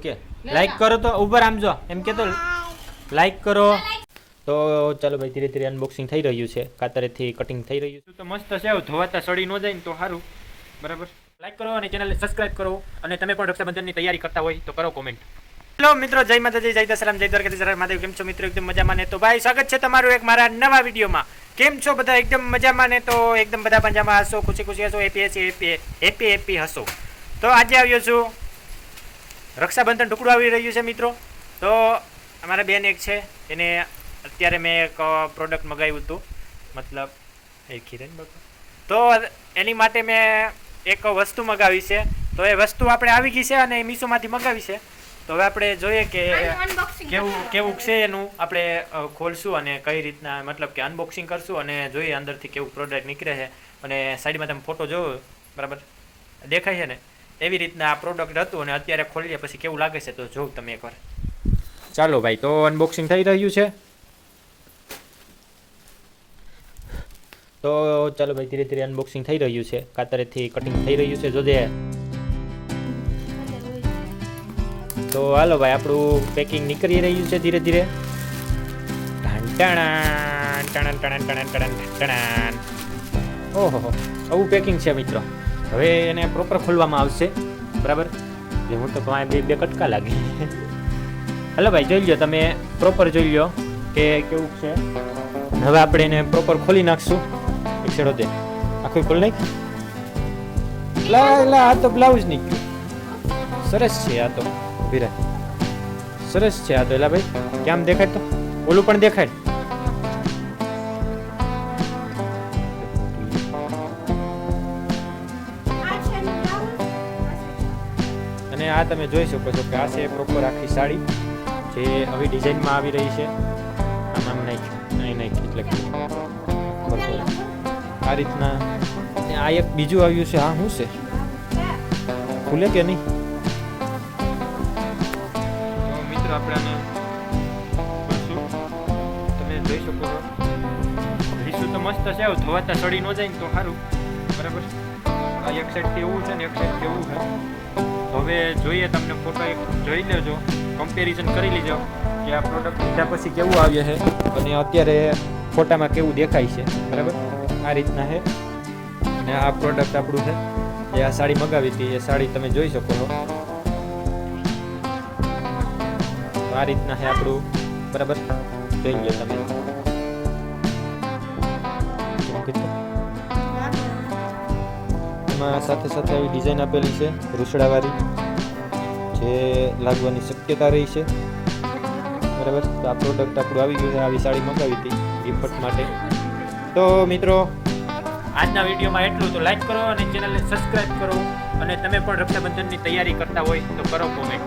કે લાઈક કરો તો ઉપર આમ જો એમ કે તો લાઈક કરો. તો ચાલો ભાઈ ધીરે ધીરે અનબોક્સિંગ થઈ રહ્યું છે, કાતરેથી કટિંગ થઈ રહ્યું છે. તો મસ્ત છે, ધોવાતા સડી ન જાય ને તો સારું. બરાબર, લાઈક કરો અને ચેનલને સબસ્ક્રાઇબ કરો. અને તમે પણ રક્ષાબંધનની તૈયારી કરતા હોય તો કરો કોમેન્ટ. હેલો મિત્રો, જય માતાજી, જય દશરામ, જય દ્વારકાધીશ, હર મહાદેવ. કેમ છો મિત્રો? એકદમ મજામાં ને? તો ભાઈ સ્વાગત છે તમારું એક મારા નવા વિડીયોમાં. કેમ છો બધા? એકદમ મજામાં ને? તો એકદમ બધા મજામાં હશો, ખુશી ખુશી હશો, હેપી હશો. તો આજે આવ્યો છું, રક્ષાબંધન ટુકડું આવી રહ્યું છે મિત્રો. તો અમારા બેન એક છે, એને અત્યારે મેં એક પ્રોડક્ટ મંગાવ્યું હતું, મતલબ એ ખીરેન બાપા. તો એની માટે મેં એક વસ્તુ મંગાવી છે. તો એ વસ્તુ આપણે આવી ગઈ છે અને એ મીશોમાંથી મંગાવી છે. તો હવે આપણે જોઈએ કે કેવું છે એનું. આપણે ખોલશું અને કઈ રીતના, મતલબ કે અનબોક્સિંગ કરશું અને જોઈએ અંદરથી કેવું પ્રોડક્ટ નીકળે છે. અને સાઈડમાં તમે ફોટો જોવો, બરાબર દેખાય છે ને? એવી રીતના આ પ્રોડક્ટ હતું અને અત્યારે ખોલીએ પછી કેવું લાગે છે તો જોઉં તમે એકવાર. ચાલો ભાઈ, તો અનબોક્સિંગ થઈ રહ્યું છે. તો ચાલો ભાઈ ધીરે ધીરે અનબોક્સિંગ થઈ રહ્યું છે, કાતરેથી કટિંગ થઈ રહ્યું છે. જોજે. તો હાલો ભાઈ, આપણું પેકિંગ નીકળી રહ્યું છે ધીરે ધીરે. ઓહો, આવું પેકિંગ છે મિત્રો. હવે એને પ્રોપર ખોલવામાં આવશે, બરાબર. હું તો બે કટકા લાગી. હાલો ભાઈ, જોઈ લો તમે, પ્રોપર જોઈ લો કે કેવું છે. હવે આપણે એને પ્રોપર ખોલી નાખશું. એક છેડો દે, આખું ખોલી નાખ. લા આ તો બ્લાઉઝ નીકળ્યું. સરસ છે આ તો. વિરા સરસ છે આ તો. એલા ભાઈ કેમ દેખાય? તો ઓલું પણ દેખાય. અને આ તમે જોઈ શકો છો કે આ છે પ્રોપર આખી સાડી, જે હવે ડિઝાઇનમાં આવી રહી છે. આમ નાખ્યું એટલે આ રીતના. આ એક બીજું આવ્યું છે. હા, શું છે? ખુલે કે નહીં? આપણે આને તમે જોઈ શકો છો. લીસું તો મસ્ત છે, ધોવાતા સડી ન જાય ને તો સારું. બરાબર, આ એક સાઈડથી એવું છે ને એક સાઈડથી એવું છે. હવે જોઈએ, તમને ફોટો એક જોઈ લેજો, કમ્પેરિઝન કરી લેજો કે આ પ્રોડક્ટ લીધા પછી કેવું આવે છે અને અત્યારે ફોટામાં કેવું દેખાય છે. બરાબર, આ રીતના છે. અને આ પ્રોડક્ટ આપણું છે, જે આ સાડી મંગાવી હતી એ સાડી તમે જોઈ શકો છો. આ રીતના છે આપણું, બરાબર જોઈ લો તમે. એમાં સાથે સાથે આવી ડિઝાઇન આપેલી છે રૂસડાવાળી, જે લાગવાની શક્યતા રહી છે. બરાબર, તો આ પ્રોડક્ટ આપણું આવી ગયું છે. આવી સાડી મંગાવી હતી ગિફ્ટ માટે. તો મિત્રો, આજના વિડીયોમાં એટલું. તો લાઈક કરો અને ચેનલને સબસ્ક્રાઈબ કરો. અને તમે પણ રક્ષાબંધનની તૈયારી કરતા હોય તો કરો કોમેન્ટ.